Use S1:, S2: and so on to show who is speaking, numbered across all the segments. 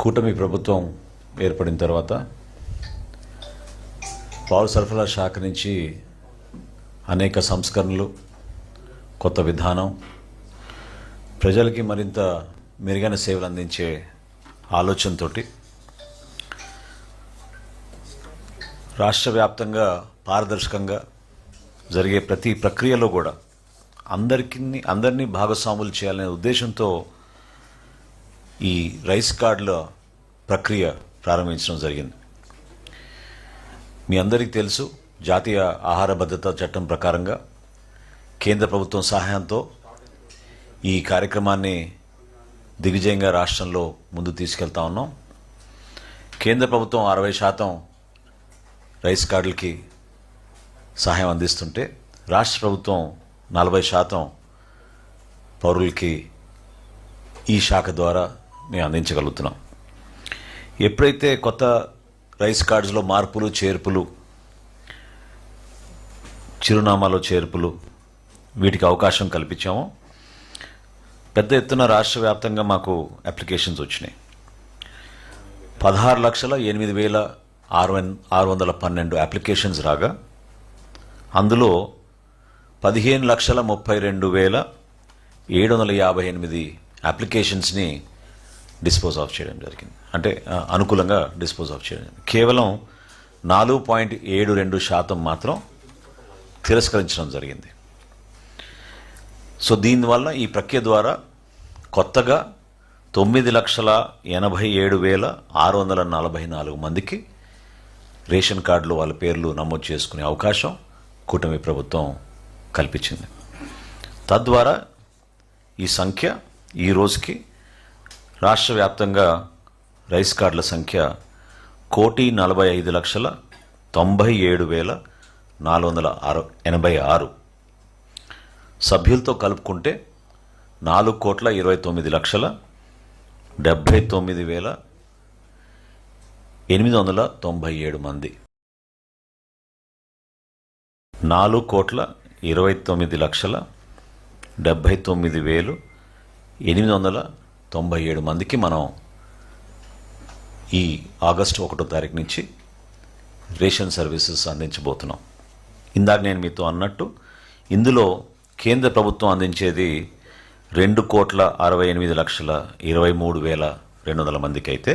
S1: కూటమి ప్రభుత్వం ఏర్పడిన తర్వాత పౌర సరఫరా శాఖ నుంచి అనేక సంస్కరణలు, కొత్త విధానం, ప్రజలకి మరింత మెరుగైన సేవలు అందించే ఆలోచనతో రాష్ట్ర వ్యాప్తంగా పారదర్శకంగా జరిగే ప్రతి ప్రక్రియలో కూడా అందరినీ భాగస్వాములు చేయాలనే ఉద్దేశంతో ఈ రైస్ కార్డుల ప్రక్రియ ప్రారంభించడం జరిగింది. మీ అందరికీ తెలుసు, జాతీయ ఆహార భద్రతా చట్టం ప్రకారంగా కేంద్ర ప్రభుత్వం సహాయంతో ఈ కార్యక్రమాన్ని దిగ్విజయంగా రాష్ట్రంలో ముందు తీసుకెళ్తా ఉన్నాం. కేంద్ర ప్రభుత్వం 60% రైస్ కార్డులకి సహాయం అందిస్తుంటే రాష్ట్ర ప్రభుత్వం 40% పౌరులకి ఈ శాఖ ద్వారా మేము అందించగలుగుతున్నాం. ఎప్పుడైతే కొత్త రైస్ కార్డ్స్లో మార్పులు, చేర్పులు, చిరునామాలో చేర్పులు వీటికి అవకాశం కల్పించామో పెద్ద ఎత్తున రాష్ట్ర వ్యాప్తంగా మాకు అప్లికేషన్స్ వచ్చినాయి. 16,08,612 అప్లికేషన్స్ రాగా అందులో 15,32,758 అప్లికేషన్స్ని డిస్పోజ్ ఆఫ్ చేయడం జరిగింది. అంటే అనుకూలంగా డిస్పోజ్ ఆఫ్ చేయడం. కేవలం 4.72% మాత్రం తిరస్కరించడం జరిగింది. సో దీనివల్ల ఈ ప్రక్రియ ద్వారా కొత్తగా 9,87,644 మందికి రేషన్ కార్డులో వాళ్ళ పేర్లు నమోదు చేసుకునే అవకాశం కూటమి ప్రభుత్వం కల్పించింది. తద్వారా ఈ సంఖ్య ఈ రోజుకి రాష్ట్ర వ్యాప్తంగా రైస్ కార్డుల సంఖ్య 1,45,97,486 సభ్యులతో కలుపుకుంటే 4,29,79,897 మంది. 4,29,79,897 మందికి మనం ఈ ఆగస్టు 1వ తారీఖు నుంచి రేషన్ సర్వీసెస్ అందించబోతున్నాం. ఇందాక నేను మీతో అన్నట్టు ఇందులో కేంద్ర ప్రభుత్వం అందించేది 2,68,23,200 మందికి అయితే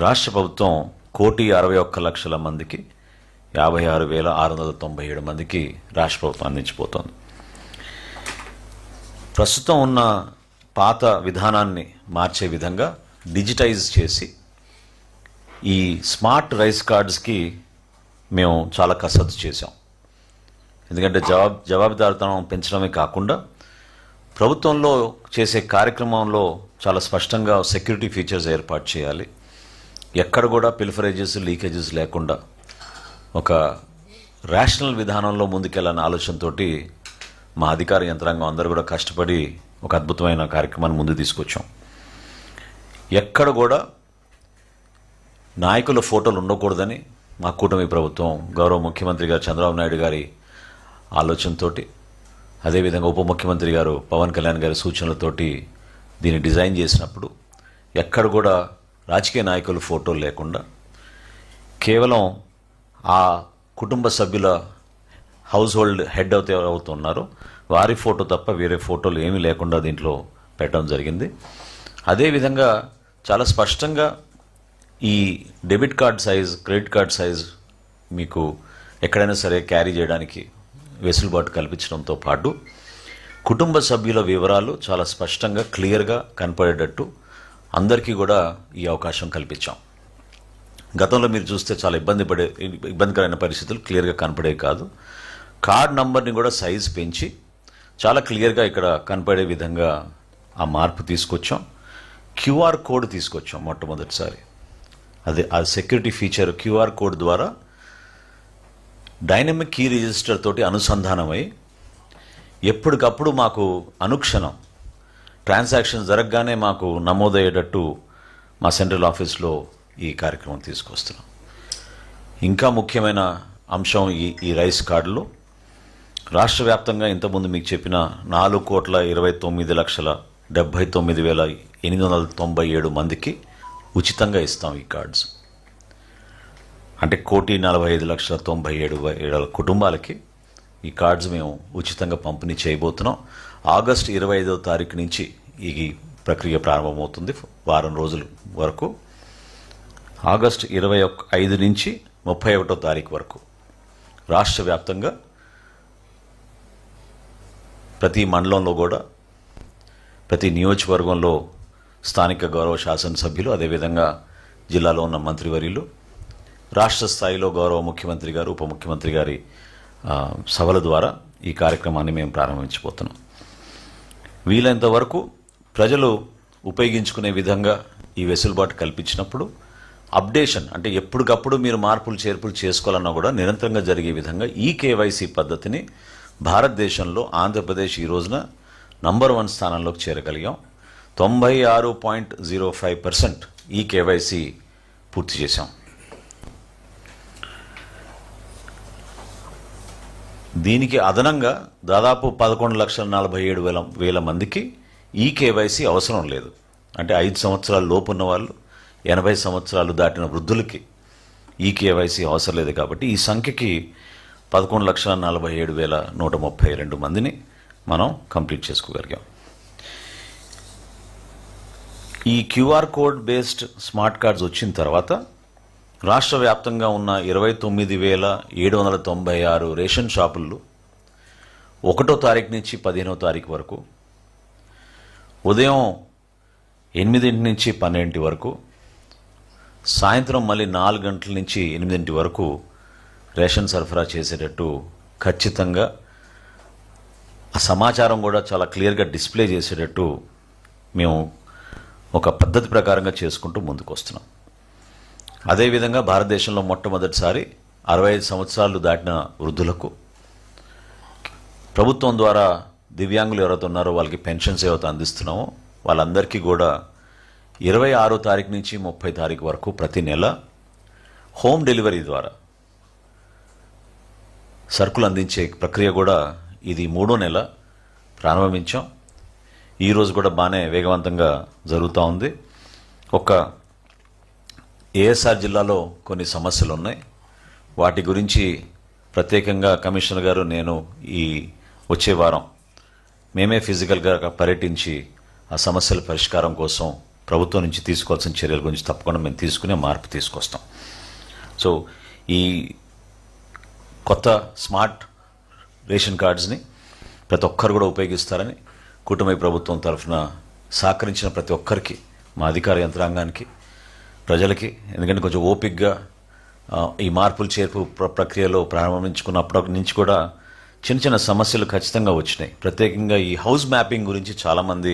S1: రాష్ట్ర ప్రభుత్వం 1,61,00,000 మందికి 56,697 మందికి రాష్ట్ర ప్రభుత్వం అందించబోతోంది. ప్రస్తుతం ఉన్న పాత విధానాన్ని మార్చే విధంగా డిజిటైజ్ చేసి ఈ స్మార్ట్ రైస్ కార్డ్స్కి మేము చాలా కసరత్తు చేశాం. ఎందుకంటే జవాబుదారితనం పెంచడమే కాకుండా ప్రభుత్వంలో చేసే కార్యక్రమంలో చాలా స్పష్టంగా సెక్యూరిటీ ఫీచర్స్ ఏర్పాటు చేయాలి. ఎక్కడ కూడా పిల్ఫరేజెస్, లీకేజెస్ లేకుండా ఒక రేషనల్ విధానంలో ముందుకెళ్ళాలనే ఆలోచనతోటి మా అధికార యంత్రాంగం అందరూ కూడా కష్టపడి ఒక అద్భుతమైన కార్యక్రమాన్ని ముందు తీసుకొచ్చాం. ఎక్కడ కూడా నాయకుల ఫోటోలు ఉండకూడదని మా కూటమి ప్రభుత్వం గౌరవ ముఖ్యమంత్రి గారు చంద్రబాబు నాయుడు గారి ఆలోచనతోటి, అదేవిధంగా ఉప ముఖ్యమంత్రి గారు పవన్ కళ్యాణ్ గారి సూచనలతోటి దీన్ని డిజైన్ చేసినప్పుడు ఎక్కడ కూడా రాజకీయ నాయకుల ఫోటోలు లేకుండా కేవలం ఆ కుటుంబ సభ్యుల హౌస్ హోల్డ్ హెడ్ అవుతున్నారో వారి ఫోటో తప్ప వేరే ఫోటోలు ఏమీ లేకుండా దీంట్లో పెట్టడం జరిగింది. అదేవిధంగా చాలా స్పష్టంగా ఈ debit card size, credit card size మీకు ఎక్కడైనా సరే క్యారీ చేయడానికి వెసులుబాటు కల్పించడంతో పాటు కుటుంబ సభ్యుల వివరాలు చాలా స్పష్టంగా, క్లియర్గా కనపడేటట్టు అందరికీ కూడా ఈ అవకాశం కల్పించాం. గతంలో మీరు చూస్తే చాలా ఇబ్బందికరమైన పరిస్థితులు క్లియర్గా కనపడేవి కాదు. కార్డ్ నంబర్ని కూడా సైజ్ పెంచి చాలా క్లియర్గా ఇక్కడ కనపడే విధంగా ఆ మార్పు తీసుకొచ్చాం. క్యూఆర్ కోడ్ తీసుకొచ్చాం మొట్టమొదటిసారి. అదే ఆ సెక్యూరిటీ ఫీచర్ క్యూఆర్ కోడ్ ద్వారా డైనమిక్ కీ రిజిస్టర్ తోటి అనుసంధానమై ఎప్పటికప్పుడు మాకు అనుక్షణం ట్రాన్సాక్షన్ జరగగానే మాకు నమోదయ్యేటట్టు మా సెంట్రల్ ఆఫీస్లో ఈ కార్యక్రమం తీసుకొస్తున్నాం. ఇంకా ముఖ్యమైన అంశం ఈ రైస్ కార్డులో రాష్ట్ర వ్యాప్తంగా ఇంతకుముందు మీకు చెప్పిన 4,29,79,897 మందికి ఉచితంగా ఇస్తాం ఈ కార్డ్స్. అంటే 1,45,97,000 కుటుంబాలకి ఈ కార్డ్స్ మేము ఉచితంగా పంపిణీ చేయబోతున్నాం. ఆగస్టు 25వ తారీఖు నుంచి ఈ ప్రక్రియ ప్రారంభమవుతుంది. వారం రోజుల వరకు, ఆగస్టు 25 నుంచి 31వ తారీఖు వరకు రాష్ట్ర వ్యాప్తంగా ప్రతి మండలంలో కూడా, ప్రతి నియోజకవర్గంలో స్థానిక గౌరవ శాసనసభ్యులు, అదేవిధంగా జిల్లాలో ఉన్న మంత్రివర్యులు, రాష్ట్ర స్థాయిలో గౌరవ ముఖ్యమంత్రి గారు, ఉప ముఖ్యమంత్రి గారి సభల ద్వారా ఈ కార్యక్రమాన్ని మేము ప్రారంభించబోతున్నాం. వీలైనంత వరకు ప్రజలు ఉపయోగించుకునే విధంగా ఈ వెసులుబాటు కల్పించినప్పుడు అప్డేషన్, అంటే ఎప్పటికప్పుడు మీరు మార్పులు చేర్పులు చేసుకోవాలన్నా కూడా నిరంతరంగా జరిగే విధంగా ఈ కేవైసీ పద్ధతిని భారతదేశంలో ఆంధ్రప్రదేశ్ ఈ రోజున నంబర్ 1 స్థానంలోకి చేరగలిగాం. 96.05% ఈ కేవైసీ పూర్తి చేశాం. దీనికి అదనంగా దాదాపు 11,47,000 మందికి ఈ కేవైసీ అవసరం లేదు. అంటే 5 సంవత్సరాల లోపు ఉన్న వాళ్ళు, 80 సంవత్సరాలు దాటిన వృద్ధులకి ఈ కేవైసీ అవసరం లేదు. కాబట్టి ఈ సంఖ్యకి 11,47,132 మందిని మనం కంప్లీట్ చేసుకోగలిగాం. ఈ QR code based smart cards వచ్చిన తర్వాత రాష్ట్ర వ్యాప్తంగా ఉన్న 29,796 రేషన్ షాపుల్లో 1వ తారీఖు నుంచి 15వ తారీఖు వరకు ఉదయం 8 నుంచి 12 వరకు, సాయంత్రం మళ్ళీ 4 గంటల నుంచి 8 వరకు రేషన్ సరఫరా చేసేటట్టు ఖచ్చితంగా ఆ సమాచారం కూడా చాలా క్లియర్గా డిస్ప్లే చేసేటట్టు మేము ఒక పద్ధతి ప్రకారంగా చేసుకుంటూ ముందుకు వస్తున్నాం. అదేవిధంగా భారతదేశంలో మొట్టమొదటిసారి 65 సంవత్సరాలు దాటిన వృద్ధులకు ప్రభుత్వం ద్వారా దివ్యాంగులు ఎవరైతే ఉన్నారో వాళ్ళకి పెన్షన్స్ ఏవైతే అందిస్తున్నామో వాళ్ళందరికీ కూడా 26వ తారీఖు నుంచి 30 తారీఖు వరకు ప్రతి నెల హోమ్ డెలివరీ ద్వారా సరుకులు అందించే ప్రక్రియ కూడా ఇది 3వ నెల ప్రారంభించాం. ఈరోజు కూడా బాగానే వేగవంతంగా జరుగుతూ ఉంది. ఒక ఏఎస్ఆర్ జిల్లాలో కొన్ని సమస్యలు ఉన్నాయి. వాటి గురించి ప్రత్యేకంగా కమిషనర్ గారు, నేను ఈ వచ్చే వారం మేమే ఫిజికల్గా పర్యటించి ఆ సమస్యల పరిష్కారం కోసం ప్రభుత్వం నుంచి తీసుకోవాల్సిన చర్యల గురించి తప్పకుండా మేము తీసుకునే మార్పు తీసుకొస్తాం. సో ఈ కొత్త స్మార్ట్ రేషన్ కార్డ్స్ని ప్రతి ఒక్కరు కూడా ఉపయోగిస్తారని కూటమి ప్రభుత్వం తరఫున సహకరించిన ప్రతి ఒక్కరికి, మా అధికార యంత్రాంగానికి, ప్రజలకి, ఎందుకంటే కొంచెం ఓపిక్గా ఈ మార్పులు చేర్పు ప్రక్రియలో ప్రారంభించుకున్నప్పటి నుంచి కూడా చిన్న చిన్న సమస్యలు ఖచ్చితంగా వచ్చినాయి. ప్రత్యేకంగా ఈ హౌస్ మ్యాపింగ్ గురించి చాలామంది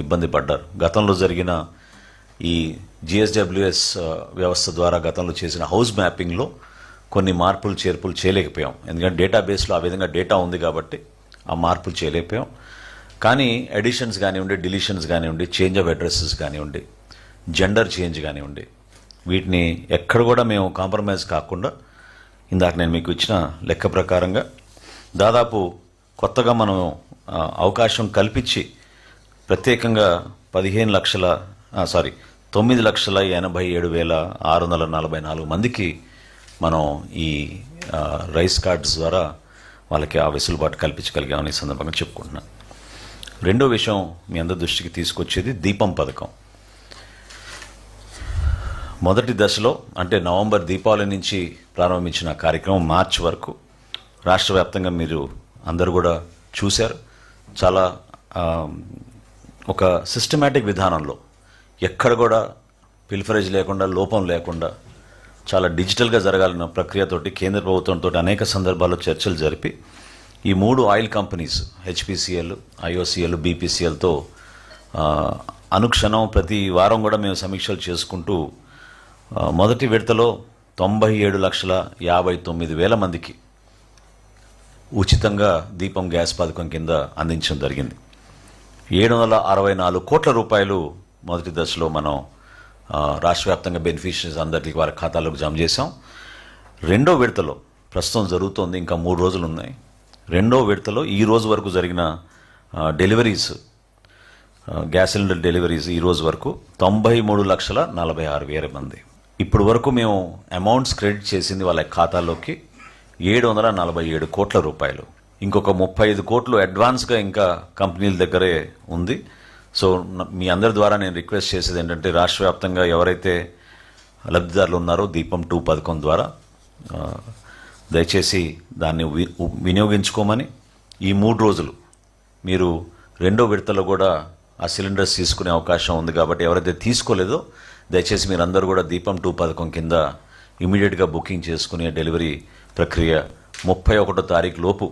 S1: ఇబ్బంది పడ్డారు. గతంలో జరిగిన ఈ జిఎస్డబ్ల్యూఎస్ వ్యవస్థ ద్వారా గతంలో చేసిన హౌస్ మ్యాపింగ్లో కొన్ని మార్పులు చేర్పులు చేయలేకపోయాం. ఎందుకంటే డేటాబేస్లో ఆ విధంగా డేటా ఉంది కాబట్టి ఆ మార్పులు చేయలేకపోయాం. కానీ ఎడిషన్స్ కానివ్వండి, డిలీషన్స్ కానివ్వండి, చేంజ్ ఆఫ్ అడ్రస్సెస్ కానివ్వండి, జెండర్ చేంజ్ కానివ్వండి, వీటిని ఎక్కడ కూడా మేము కాంప్రమైజ్ కాకుండా ఇందాక నేను మీకు ఇచ్చిన లెక్క ప్రకారంగా దాదాపు కొత్తగా మనం అవకాశం కల్పించి ప్రత్యేకంగా 9,87,644 మందికి మనం ఈ రైస్ కార్డ్స్ ద్వారా వాళ్ళకి ఆ వెసులుబాటు కల్పించగలిగామని ఈ సందర్భంగా చెప్పుకుంటున్నాను. రెండో విషయం మీ అందరి దృష్టికి తీసుకొచ్చేది దీపం పథకం. మొదటి దశలో అంటే నవంబర్ దీపావళి నుంచి ప్రారంభించిన కార్యక్రమం మార్చి వరకు రాష్ట్ర వ్యాప్తంగా మీరు అందరూ కూడా చూశారు. చాలా ఒక సిస్టమేటిక్ విధానంలో ఎక్కడ కూడా పిల్ఫరేజ్ లేకుండా, లోపం లేకుండా చాలా డిజిటల్గా జరగాలన్న ప్రక్రియతోటి కేంద్ర ప్రభుత్వంతో అనేక సందర్భాల్లో చర్చలు జరిపి ఈ 3 ఆయిల్ కంపెనీస్ హెచ్పిసిఎల్, ఐఓసిఎల్, బీపీసీఎల్తో అనుక్షణం ప్రతి వారం కూడా మేము సమీక్షలు చేసుకుంటూ మొదటి విడతలో 97,59,000 మందికి ఉచితంగా దీపం గ్యాస్ పథకం కింద అందించడం జరిగింది. 764 కోట్ల రూపాయలు మొదటి దశలో మనం రాష్ట్ర వ్యాప్తంగా బెనిఫిషరీస్ అందరికీ వారి ఖాతాలోకి జమ చేశాం. రెండో విడతలో ప్రస్తుతం జరుగుతోంది, ఇంకా 3 రోజులు ఉన్నాయి. రెండో విడతలో ఈ రోజు వరకు జరిగిన డెలివరీస్ గ్యాస్ సిలిండర్ డెలివరీస్ ఈ రోజు వరకు 93,46,000 మంది. ఇప్పుడు వరకు మేము అమౌంట్స్ క్రెడిట్ చేసింది వాళ్ళ ఖాతాల్లోకి 747 కోట్ల రూపాయలు. ఇంకొక 35 కోట్లు అడ్వాన్స్గా ఇంకా కంపెనీల దగ్గరే ఉంది. సో మీ అందరి ద్వారా నేను రిక్వెస్ట్ చేసేది ఏంటంటే రాష్ట్ర వ్యాప్తంగా ఎవరైతే లబ్ధిదారులు ఉన్నారో దీపం 2 పథకం ద్వారా దయచేసి దాన్ని వినియోగించుకోమని, ఈ 3 రోజులు మీరు రెండో విడతలో కూడా ఆ సిలిండర్స్ తీసుకునే అవకాశం ఉంది కాబట్టి ఎవరైతే తీసుకోలేదో దయచేసి మీరందరూ కూడా దీపం 2 పథకం కింద ఇమీడియట్గా బుకింగ్ చేసుకునే డెలివరీ ప్రక్రియ 31వ తారీఖు లోపు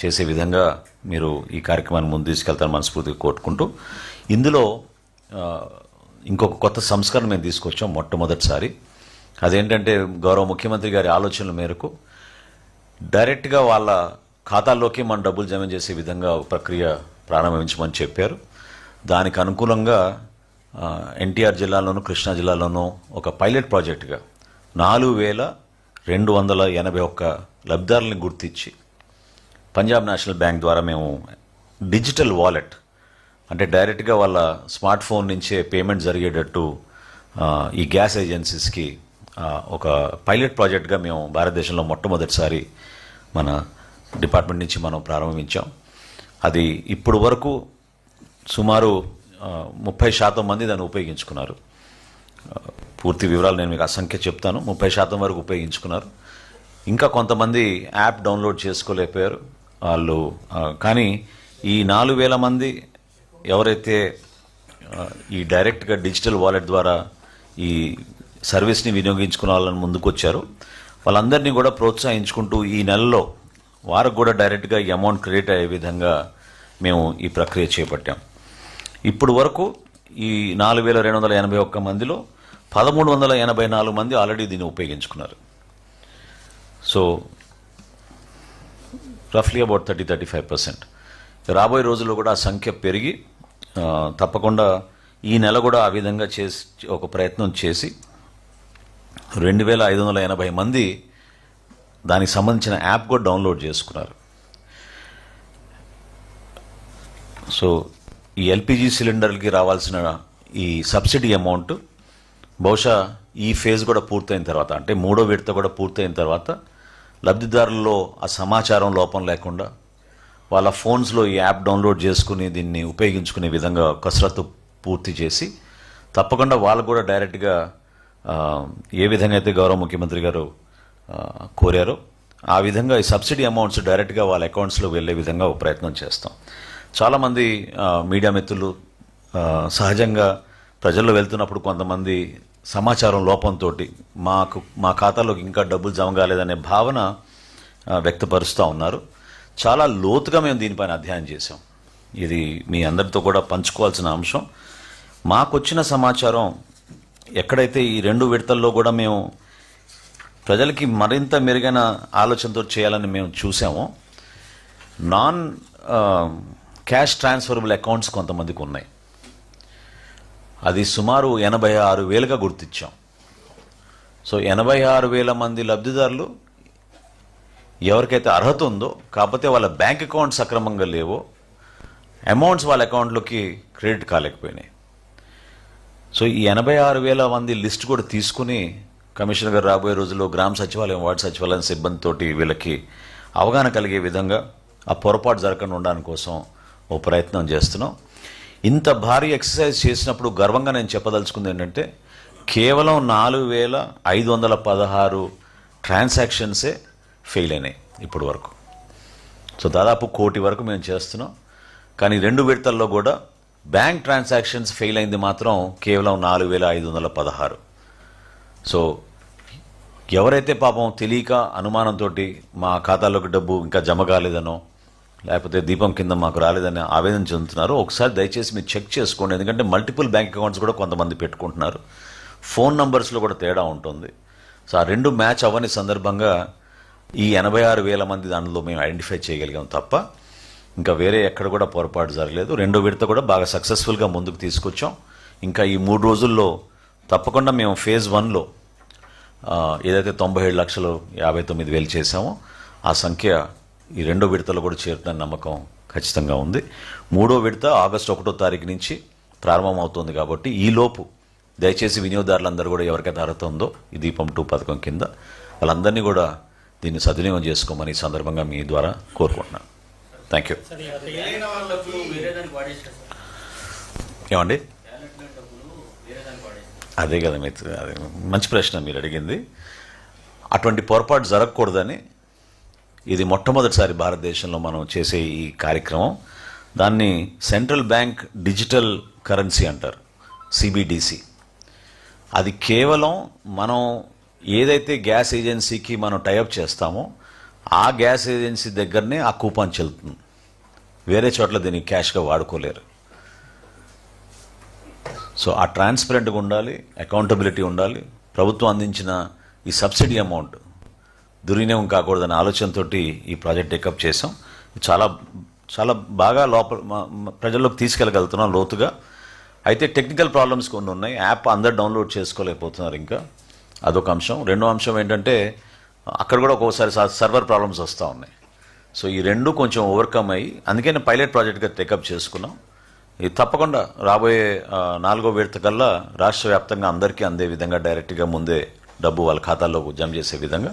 S1: చేసే విధంగా మీరు ఈ కార్యక్రమాన్ని ముందు తీసుకెళ్తారని మనస్ఫూర్తిగా కోరుకుంటూ, ఇందులో ఇంకొక కొత్త సంస్కరణ మేము తీసుకొచ్చాం మొట్టమొదటిసారి. అదేంటంటే గౌరవ ముఖ్యమంత్రి గారి ఆలోచనల మేరకు డైరెక్ట్గా వాళ్ళ ఖాతాల్లోకి మన డబ్బులు జమ చేసే విధంగా ఒక ప్రక్రియ ప్రారంభించమని చెప్పారు. దానికి అనుకూలంగా ఎన్టీఆర్ జిల్లాలోను కృష్ణా జిల్లాలోనూ ఒక పైలట్ ప్రాజెక్టుగా 4,281 లబ్ధిదారులను గుర్తించి పంజాబ్ నేషనల్ బ్యాంక్ ద్వారా మేము డిజిటల్ వాలెట్ అంటే డైరెక్ట్గా వాళ్ళ స్మార్ట్ ఫోన్ నుంచే పేమెంట్ జరిగేటట్టు ఈ గ్యాస్ ఏజెన్సీస్కి ఒక పైలట్ ప్రాజెక్ట్గా మేము భారతదేశంలో మొట్టమొదటిసారి మన డిపార్ట్మెంట్ నుంచి మనం ప్రారంభించాం. అది ఇప్పుడు వరకు సుమారు 30% మంది దాన్ని ఉపయోగించుకున్నారు. పూర్తి వివరాలు నేను మీకు ఆ సంఖ్య చెప్తాను. 30% వరకు ఉపయోగించుకున్నారు. ఇంకా కొంతమంది యాప్ డౌన్లోడ్ చేసుకోలేకపోయారు వాళ్ళు. కానీ ఈ 4,000 మంది ఎవరైతే ఈ డైరెక్ట్గా డిజిటల్ వాలెట్ ద్వారా ఈ సర్వీస్ని వినియోగించుకునే వాళ్ళని ముందుకు వచ్చారో వాళ్ళందరినీ కూడా ప్రోత్సహించుకుంటూ ఈ నెలలో వారికి కూడా డైరెక్ట్గా ఈ అమౌంట్ క్రెడిట్ అయ్యే విధంగా మేము ఈ ప్రక్రియ చేపట్టాం. ఇప్పుడు వరకు ఈ 4,281 మందిలో 1,384 మంది ఆల్రెడీ దీన్ని ఉపయోగించుకున్నారు. So రఫ్లీ about 30-35%. రాబోయే రోజుల్లో కూడా ఆ సంఖ్య పెరిగి తప్పకుండా ఈ నెల కూడా ఆ విధంగా చేసి ఒక ప్రయత్నం చేసి 2,580 మంది దానికి సంబంధించిన యాప్ కూడా డౌన్లోడ్ చేసుకున్నారు. సో ఈ ఎల్పిజి సిలిండర్కి రావాల్సిన ఈ సబ్సిడీ అమౌంట్ బహుశా ఈ ఫేజ్ కూడా పూర్తయిన తర్వాత, అంటే 3వ విడత కూడా పూర్తయిన తర్వాత లబ్ధిదారుల్లో ఆ సమాచారం లోపం లేకుండా వాళ్ళ ఫోన్స్లో ఈ యాప్ డౌన్లోడ్ చేసుకుని దీన్ని ఉపయోగించుకునే విధంగా కసరత్తు పూర్తి చేసి తప్పకుండా వాళ్ళు కూడా డైరెక్ట్గా ఏ విధంగా అయితే గౌరవ ముఖ్యమంత్రి గారు కోరారో ఆ విధంగా ఈ సబ్సిడీ అమౌంట్స్ డైరెక్ట్గా వాళ్ళ అకౌంట్స్లో వెళ్ళే విధంగా ఒక ప్రయత్నం చేస్తాం. చాలామంది మీడియా మిత్రులు సహజంగా ప్రజల్లో వెళ్తున్నప్పుడు కొంతమంది సమాచారం లోపంతో మా ఖాతాలోకి ఇంకా డబ్బులు జమ కాలేదనే భావన వ్యక్తపరుస్తూ ఉన్నారు. చాలా లోతుగా మేము దీనిపైన అధ్యయనం చేశాం. ఇది మీ అందరితో కూడా పంచుకోవాల్సిన అంశం. మాకొచ్చిన సమాచారం ఎక్కడైతే ఈ 2 విడతల్లో కూడా మేము ప్రజలకి మరింత మెరుగైన ఆలోచనతో చేయాలని మేము చూసామో, నాన్ క్యాష్ ట్రాన్స్ఫరబుల్ అకౌంట్స్ కొంతమందికి ఉన్నాయి. అది సుమారు 86,000గా గుర్తించాం. సో 86,000 మంది లబ్ధిదారులు ఎవరికైతే అర్హత ఉందో కాకపోతే వాళ్ళ బ్యాంక్ అకౌంట్స్ సక్రమంగా లేవో అమౌంట్స్ వాళ్ళ అకౌంట్లోకి క్రెడిట్ కాలేకపోయినాయి. సో ఈ 86,000 మంది లిస్ట్ కూడా తీసుకుని కమిషనర్ గారు రాబోయే రోజుల్లో గ్రామ సచివాలయం, వార్డు సచివాలయం సిబ్బందితోటి వీళ్ళకి అవగాహన కలిగే విధంగా ఆ పొరపాటు జరగకుండా ఉండడానికి కోసం ఓ ప్రయత్నం చేస్తున్నాం. ఇంత భారీ ఎక్సర్సైజ్ చేసినప్పుడు గర్వంగా నేను చెప్పదలుచుకుంది ఏంటంటే కేవలం 4,516 ట్రాన్సాక్షన్సే ఫెయిల్ అయినాయి ఇప్పటి వరకు. సో దాదాపు 1 కోటి వరకు మేము చేస్తున్నాం. కానీ 2 విడతల్లో కూడా బ్యాంక్ ట్రాన్సాక్షన్స్ ఫెయిల్ అయింది మాత్రం కేవలం 4,516. సో ఎవరైతే పాపం తెలియక అనుమానంతో మా ఖాతాలోకి డబ్బు ఇంకా జమ కాలేదనో లేకపోతే దీపం కింద మాకు రాలేదని ఆవేదన చెందుతున్నారో ఒకసారి దయచేసి మీరు చెక్ చేసుకోండి. ఎందుకంటే మల్టిపుల్ బ్యాంక్ అకౌంట్స్ కూడా కొంతమంది పెట్టుకుంటున్నారు. ఫోన్ నంబర్స్లో కూడా తేడా ఉంటుంది. సో ఆ 2 మ్యాచ్ అవ్వని సందర్భంగా ఈ 86,000 మంది దానిలో మేము ఐడెంటిఫై చేయగలిగాం తప్ప ఇంకా వేరే ఎక్కడ కూడా పొరపాటు జరగలేదు. 2వ విడత కూడా బాగా సక్సెస్ఫుల్గా ముందుకు తీసుకొచ్చాం. ఇంకా ఈ 3 రోజుల్లో తప్పకుండా మేము ఫేజ్ 1లో ఏదైతే 97,59,000 చేశామో ఆ సంఖ్య ఈ 2వ విడతలో కూడా చేరుతున్న నమ్మకం ఖచ్చితంగా ఉంది. 3వ విడత ఆగస్టు 1వ తారీఖు నుంచి ప్రారంభం అవుతుంది కాబట్టి ఈలోపు దయచేసి వినియోగదారులందరూ కూడా ఎవరికైతే అర్హత ఉందో ఈ దీపం 2 పథకం కింద వాళ్ళందరినీ కూడా దీన్ని సద్వినియోగం చేసుకోమని ఈ సందర్భంగా మీ ద్వారా కోరుకుంటున్నాను. Thank you. ఏమండి అదే కదా మీరు అదే మంచి ప్రశ్న మీరు అడిగింది. అటువంటి పొరపాటు జరగకూడదని ఇది మొట్టమొదటిసారి భారతదేశంలో మనం చేసే ఈ కార్యక్రమం. దాన్ని సెంట్రల్ బ్యాంక్ డిజిటల్ కరెన్సీ అంటారు, సిబిడిసి. అది కేవలం మనం ఏదైతే గ్యాస్ ఏజెన్సీకి మనం టైఅప్ చేస్తామో ఆ గ్యాస్ ఏజెన్సీ దగ్గరనే ఆ కూపన్ చెల్లుతుంది. వేరే చోట్ల దీన్ని క్యాష్గా వాడుకోలేరు. సో ఆ ట్రాన్స్పరెంట్గా ఉండాలి, అకౌంటబిలిటీ ఉండాలి. ప్రభుత్వం అందించిన ఈ సబ్సిడీ అమౌంట్ దుర్వినియోగం కాకూడదనే ఆలోచనతో ఈ ప్రాజెక్ట్ టేకప్ చేసాం. చాలా చాలా బాగా లోపల ప్రజల్లోకి తీసుకెళ్ళగలుగుతున్నాం లోతుగా. అయితే టెక్నికల్ ప్రాబ్లమ్స్ కొన్ని ఉన్నాయి. యాప్ అందరు డౌన్లోడ్ చేసుకోలేకపోతున్నారు ఇంకా, అదొక అంశం. రెండో అంశం ఏంటంటే అక్కడ కూడా ఒక్కోసారి సర్వర్ ప్రాబ్లమ్స్ వస్తూ ఉన్నాయి. సో ఈ రెండు కొంచెం ఓవర్కమ్ అయ్యి అందుకని పైలట్ ప్రాజెక్ట్గా టేకప్ చేసుకున్నాం. ఇది తప్పకుండా రాబోయే 4వ విడత కల్లా రాష్ట్ర వ్యాప్తంగా అందరికీ అందే విధంగా డైరెక్ట్గా ముందే డబ్బు వాళ్ళ ఖాతాల్లో జమ చేసే విధంగా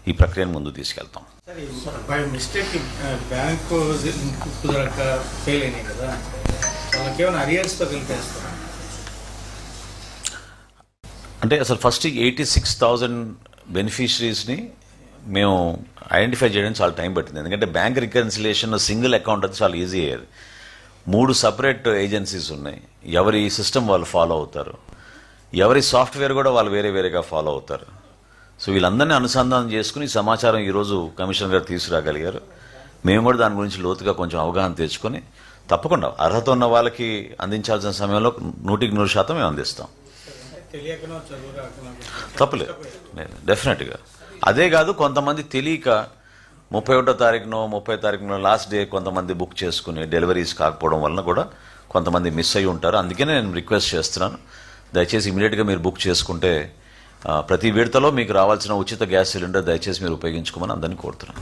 S1: ఈ ప్రక్రియను ముందు తీసుకెళ్తాం.
S2: బై మిస్టేక్ బ్యాంకు కుదరక ఫెయిల్ అయినాయి కదా, వాళ్ళకి ఏమైనా అరియర్స్తో కలిపేస్తారా?
S1: అంటే అసలు ఫస్ట్ 86,000 బెనిఫిషరీస్ని మేము ఐడెంటిఫై చేయడానికి చాలా టైం పట్టింది. ఎందుకంటే బ్యాంక్ రికన్సిలేషన్ సింగిల్ అకౌంట్ అది చాలా ఈజీ అయ్యేది. 3 సపరేట్ ఏజెన్సీస్ ఉన్నాయి. ఎవరి సిస్టమ్ వాళ్ళు ఫాలో అవుతారు, ఎవరి సాఫ్ట్వేర్ కూడా వాళ్ళు వేరే వేరేగా ఫాలో అవుతారు. సో వీళ్ళందరినీ అనుసంధానం చేసుకుని సమాచారం ఈరోజు కమిషనర్ గారు తీసుకురాగలిగారు. మేము కూడా దాని గురించి లోతుగా కొంచెం అవగాహన తెచ్చుకొని తప్పకుండా అర్హత ఉన్న వాళ్ళకి అందించాల్సిన సమయంలో 100% మేము అందిస్తాం. తప్పులేదు, డెఫినెట్గా. అదే కాదు, కొంతమంది తెలియక 31వ తారీఖునో 30వ తారీఖునో లాస్ట్ డే కొంతమంది బుక్ చేసుకుని డెలివరీస్ కాకపోవడం వలన కూడా కొంతమంది మిస్ అయ్యి ఉంటారు. అందుకనే నేను రిక్వెస్ట్ చేస్తున్నాను, దయచేసి ఇమీడియట్గా మీరు బుక్ చేసుకుంటే ప్రతి విడతలో మీకు రావాల్సిన ఉచిత గ్యాస్ సిలిండర్ దయచేసి మీరు ఉపయోగించుకోమని అందరినీ కోరుతున్నాను.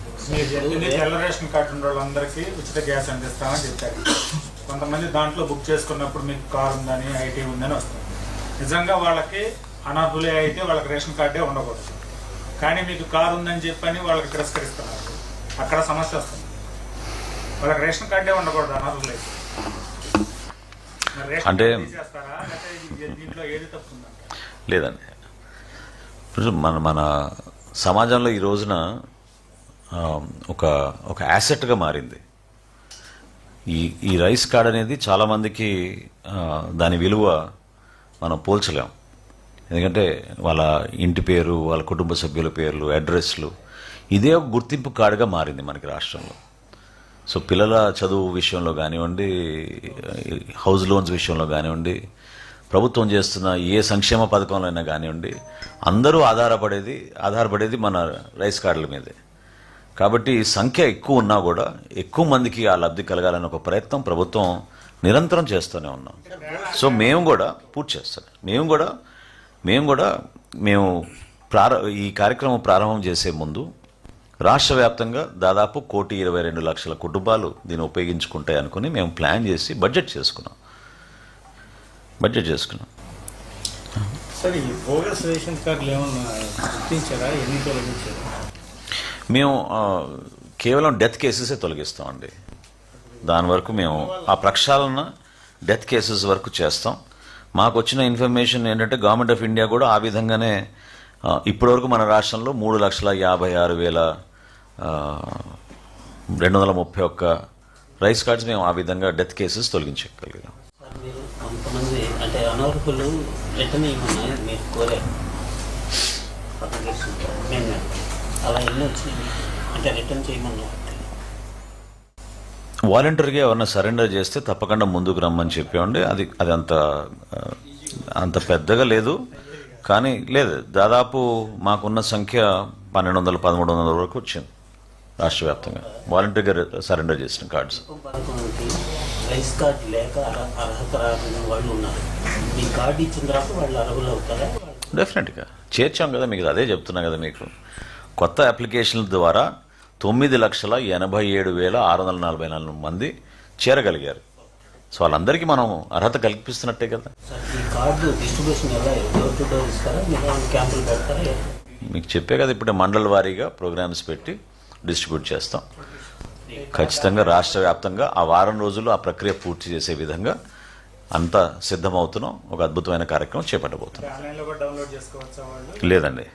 S2: తెల్ల రేషన్ కార్డు ఉన్న వాళ్ళందరికీ ఉచిత గ్యాస్ అందిస్తామని చెప్పారు. కొంతమంది దాంట్లో బుక్ చేసుకున్నప్పుడు మీకు కార్ ఉందని ఐటీ ఉందని వస్తుంది. నిజంగా వాళ్ళకి అనర్హులే అయితే వాళ్ళకి రేషన్ కార్డే ఉండకూడదు, కానీ మీకు కారు ఉందని చెప్పని వాళ్ళకి తిరస్కరిస్తున్నారు. అక్కడ సమస్య వస్తుంది. వాళ్ళకి రేషన్ కార్డే ఉండకూడదు అనర్హులే.
S1: అంటే
S2: దీంట్లో ఏది తప్పుందంట?
S1: లేదండి, మన సమాజంలో ఈ రోజున ఒక యాసెట్గా మారింది ఈ రైస్ కార్డ్ అనేది. చాలామందికి దాని విలువ మనం పోల్చలేం. ఎందుకంటే వాళ్ళ ఇంటి పేరు, వాళ్ళ కుటుంబ సభ్యుల పేర్లు, అడ్రస్లు, ఇదే ఒక గుర్తింపు కార్డుగా మారింది మనకి రాష్ట్రంలో. సో పిల్లల చదువు విషయంలో కానివ్వండి, హౌస్ లోన్స్ విషయంలో కానివ్వండి, ప్రభుత్వం చేస్తున్న ఏ సంక్షేమ పథకంలో అయినా కానివ్వండి, అందరూ ఆధారపడేది మన రైస్ కార్డుల మీదే. కాబట్టి సంఖ్య ఎక్కువ ఉన్నా కూడా ఎక్కువ మందికి ఆ లబ్ధి కలగాలని ఒక ప్రయత్నం ప్రభుత్వం నిరంతరం చేస్తూనే ఉన్నాం. సో మేము కూడా పూర్తి చేస్తాం. మేము కూడా ఈ కార్యక్రమం ప్రారంభం చేసే ముందు రాష్ట్ర వ్యాప్తంగా దాదాపు 1,22,00,000 కుటుంబాలు దీన్ని ఉపయోగించుకుంటాయి అనుకుని మేము ప్లాన్ చేసి బడ్జెట్ చేసుకున్నాం.
S2: సరే, ఈ బోగస్ రేషన్ కార్డులు ఏమన్నా గుర్తించారా? ఎన్ని తొలగించారు?
S1: మేము కేవలం డెత్ కేసెసే తొలగిస్తామండి. దాని వరకు మేము ఆ ప్రక్షాళన డెత్ కేసెస్ వరకు చేస్తాం. మాకు వచ్చిన ఇన్ఫర్మేషన్ ఏంటంటే గవర్నమెంట్ ఆఫ్ ఇండియా కూడా ఆ విధంగానే ఇప్పటివరకు మన రాష్ట్రంలో 3,56,231 రైస్ కార్డ్స్ మేము ఆ విధంగా డెత్ కేసెస్ తొలగించగలిగాం.
S3: కొంతమంది అంటే అనర్హులు రిటర్న్ ఇవ్వమని మీరు కోరారు, అలా ఎన్ని వచ్చినాయి అంటే రిటర్న్ చేయమన్నా?
S1: వాలంటరీగా ఎవరన్నా సరెండర్ చేస్తే తప్పకుండా ముందుకు రమ్మని చెప్పేవండి. అది అంత పెద్దగా లేదు, కానీ లేదు, దాదాపు మాకున్న సంఖ్య 1,200-1,300 వరకు వచ్చింది రాష్ట్ర వ్యాప్తంగా వాలంటరీగా సరెండర్ చేసిన కార్డ్స్.
S3: రైస్ కార్డు లేక అర్హత రాని వాళ్ళు ఉన్నారు. మీ కార్డు ఇచ్చిన తర్వాత వాళ్ళు అర్హులు అవుతారా?
S1: డెఫినెట్గా చేర్చాం కదా, మీకు అదే చెప్తున్నా కదా. మీకు కొత్త అప్లికేషన్ల ద్వారా 9,87,644 మంది చేరగలిగారు. సో వాళ్ళందరికీ మనం అర్హత కల్పిస్తున్నట్టే కదా.
S3: సార్ ఈ కార్డు డిస్ట్రిబ్యూషన్ ఎలా డోర్ టు డోర్ ఇస్తారా, మీరు క్యాంపులు పెడతారా?
S1: మీకు చెప్పే కదా ఇప్పుడు మండల వారీగా ప్రోగ్రామ్స్ పెట్టి డిస్ట్రిబ్యూట్ చేస్తాం. ఖచ్చితంగా రాష్ట్ర వ్యాప్తంగా ఆ వారం రోజులు ఆ ప్రక్రియ పూర్తి చేసే విధంగా అంతా సిద్ధమవుతున్నాం. ఒక అద్భుతమైన కార్యక్రమం చేపట్టబోతున్నాం.
S2: ఆన్లైన్లో కూడా డౌన్లోడ్ చేసుకోవచ్చా వాళ్ళు?
S1: లేదండి,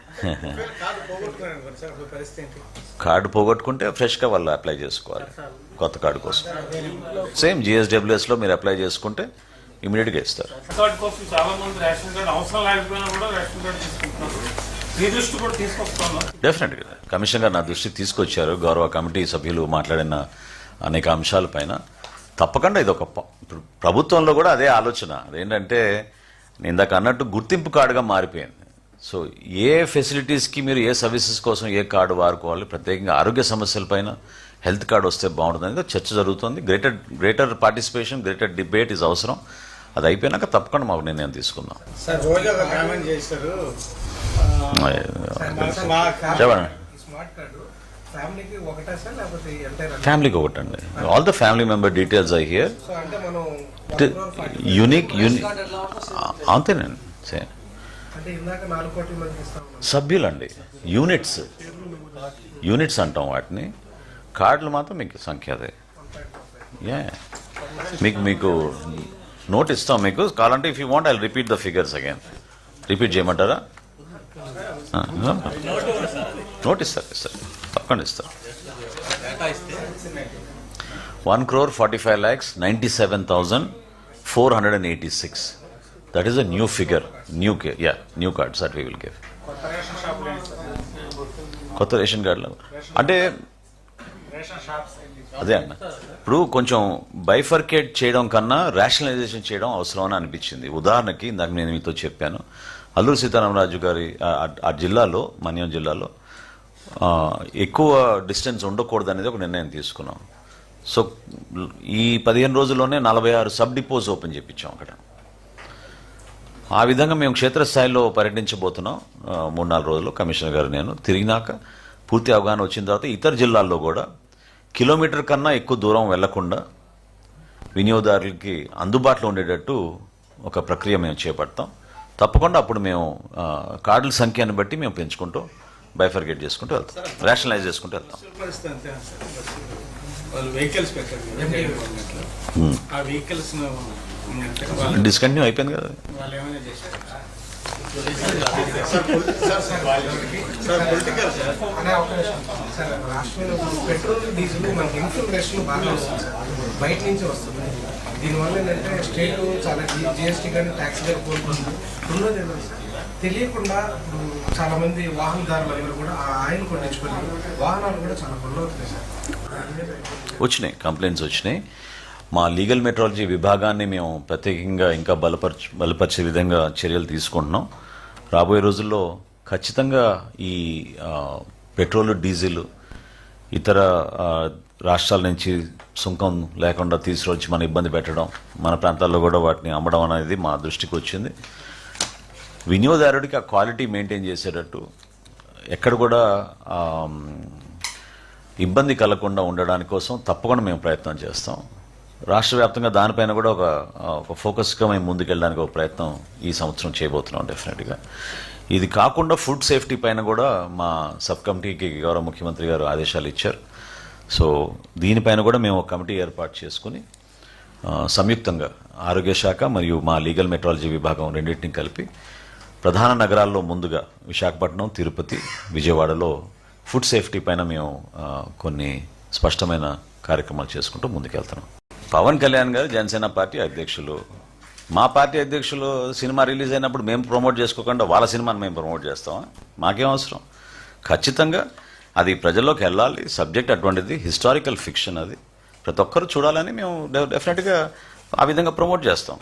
S1: కార్డు పోగొట్టుకుంటే ఫ్రెష్గా వాళ్ళు అప్లై చేసుకోవాలి కొత్త కార్డు కోసం. సేమ్ జిఎస్డబ్ల్యూఎస్లో మీరు అప్లై చేసుకుంటే ఇమీడియట్గా ఇస్తారు.
S2: కార్డు కోసం చాలా మంది రేషన్ కార్డు అవసరం లేకపోయినా కూడా రేషన్ కార్డు తీసుకుంటున్నారు. మీ దృష్టి కూడా తీసుకొస్తాను.
S1: డెఫినెట్గా కమిషన్ గారు నా దృష్టికి తీసుకొచ్చారు. గౌరవ కమిటీ సభ్యులు మాట్లాడిన అనేక అంశాలపైన తప్పకుండా ఇది ఒక ఇప్పుడు ప్రభుత్వంలో కూడా అదే ఆలోచన. అదేంటంటే నేను ఇందాక అన్నట్టు గుర్తింపు కార్డుగా మారిపోయింది. సో ఏ ఫెసిలిటీస్కి మీరు ఏ సర్వీసెస్ కోసం ఏ కార్డు వాడుకోవాలి, ప్రత్యేకంగా ఆరోగ్య సమస్యలపైన హెల్త్ కార్డు వస్తే బాగుంటుంది అనేది చర్చ జరుగుతుంది. Greater participation, greater debate is అవసరం. అది అయిపోయినాక తప్పకుండా మాకు నిర్ణయం తీసుకుందాం.
S4: సార్ రోజు ఒక కామెంట్ చేశారు.
S1: చెప్పండి.
S4: స్మార్ట్ కార్డు ఫ్యామిలీకి ఒకటే సార్ లేకపోతే ఎంటైర్?
S1: ఫ్యామిలీకి ఒకటండి. All the family member details I here.
S4: So అంటే మనం
S1: యూనిక్ అంతేనండి.
S4: అంటే ఇందాక 4 కోట్ల మందికి ఇస్తాం
S1: సభ్యులండి, యూనిట్స్ అంటాం వాటిని. కార్డులు మాత్రం మీకు సంఖ్య అదే. మీకు నోట్ ఇస్తాం మీకు కావాలంటే. If you want I repeat the figures again. Repeat చేయమంటారా? నోట్ ఇస్తారు తప్పకుండా ఇస్తారు. 1,45,97,486. That is a new figure. New cards that we will give.
S2: కొత్త రేషన్ షాపులు ఏంటి సార్?
S1: కొత్త రేషన్ కార్డులు అంటే
S2: రేషన్ షాప్స్
S1: అదే అన్న. ఇప్పుడు కొంచెం బైఫర్కేట్ చేయడం కన్నా రేషనలైజేషన్ చేయడం అవసరం అని అనిపించింది. ఉదాహరణకి ఇందాక నేను మీతో చెప్పాను, అల్లూరు సీతారామరాజు గారి ఆ జిల్లాలో, మన్యం జిల్లాలో ఎక్కువ డిస్టెన్స్ ఉండకూడదు అనేది ఒక నిర్ణయం తీసుకున్నాం. సో ఈ 15 రోజుల్లోనే 46 సబ్ డిపోస్ ఓపెన్ చేయించాం అక్కడ. ఆ విధంగా మేము క్షేత్రస్థాయిలో పర్యటించబోతున్నాం 3-4 రోజుల్లో. కమిషనర్ గారు నేను తిరిగినాక పూర్తి అవగాహన వచ్చిన తర్వాత ఇతర జిల్లాల్లో కూడా కిలోమీటర్ కన్నా ఎక్కువ దూరం వెళ్లకుండా వినియోగదారులకి అందుబాటులో ఉండేటట్టు ఒక ప్రక్రియ మేము చేపడతాం. తప్పకుండా అప్పుడు మేము కార్డుల సంఖ్యను బట్టి మేము పెంచుకుంటూ బైఫర్గేట్ చేసుకుంటూ వెళ్తాం, రేషనలైజ్ చేసుకుంటూ వెళ్తాం.
S4: వాళ్ళు వెహికల్స్ పెట్టారు, ఆ వెహికల్స్
S1: డిస్కంటిన్యూ అయిపోయింది కదా.
S4: వాళ్ళు ఏమైనా చేశారు సార్ పొలిటికల్ అనే అవకాశం సార్. రాష్ట్రంలో పెట్రోల్ డీజిల్ మనకి ఇన్ఫ్లేషన్ బాగా వస్తుంది సార్, బయట నుంచి వస్తుంది. దీనివల్ల ఏంటంటే స్టేట్ చాలా జిఎస్టీ కానీ ట్యాక్స్ కానీ కోల్పోతుంది. రెండోది ఏంటంటే సార్ తెలియకుండా ఇప్పుడు చాలా మంది వాహనదారులందరూ కూడా ఆ ఆయిల్ కొట్టించుకొని వాహనాలు కూడా చాలా కొల్లవుతున్నాయి సార్.
S1: వచ్చినాయి కంప్లైంట్స్ వచ్చినాయి. మా లీగల్ మెట్రాలజీ విభాగాన్ని మేము ప్రత్యేకంగా ఇంకా బలపరిచే విధంగా చర్యలు తీసుకుంటున్నాం. రాబోయే రోజుల్లో ఖచ్చితంగా ఈ పెట్రోల్, డీజిల్ ఇతర రాష్ట్రాల నుంచి సుంకం లేకుండా తీసుకొచ్చి మన ఇబ్బంది పెట్టడం, మన ప్రాంతాల్లో కూడా వాటిని అమ్మడం అనేది మా దృష్టికి వచ్చింది. వినియోగదారుడికి ఆ క్వాలిటీ మెయింటైన్ చేసేటట్టు ఎక్కడ కూడా ఇబ్బంది కలగకుండా ఉండడానికి కోసం తప్పకుండా మేము ప్రయత్నం చేస్తాం. రాష్ట్ర వ్యాప్తంగా దానిపైన కూడా ఒక ఫోకస్గా మేము ముందుకెళ్ళడానికి ఒక ప్రయత్నం ఈ సంవత్సరం చేయబోతున్నాం డెఫినెట్గా. ఇది కాకుండా ఫుడ్ సేఫ్టీ పైన కూడా మా సబ్ కమిటీకి గౌరవ ముఖ్యమంత్రి గారు ఆదేశాలు ఇచ్చారు. సో దీనిపైన కూడా మేము ఒక కమిటీ ఏర్పాటు చేసుకుని సంయుక్తంగా ఆరోగ్య శాఖ మరియు మా లీగల్ మెట్రాలజీ విభాగం రెండింటిని కలిపి ప్రధాన నగరాల్లో ముందుగా విశాఖపట్నం, తిరుపతి, విజయవాడలో ఫుడ్ సేఫ్టీ పైన మేము కొన్ని స్పష్టమైన కార్యక్రమాలు చేసుకుంటూ ముందుకెళ్తున్నాం. పవన్ కళ్యాణ్ గారు జనసేన పార్టీ అధ్యక్షులు. మా పార్టీ అధ్యక్షులు సినిమా రిలీజ్ అయినప్పుడు మేము ప్రమోట్ చేసుకోకుండా వాళ్ళ సినిమాని మేము ప్రమోట్ చేస్తామా? మాకేం అవసరం? ఖచ్చితంగా అది ప్రజల్లోకి వెళ్ళాలి. సబ్జెక్ట్ అటువంటిది, హిస్టారికల్ ఫిక్షన్, అది ప్రతి ఒక్కరు చూడాలని మేము డెఫినెట్గా ఆ విధంగా ప్రమోట్ చేస్తాం.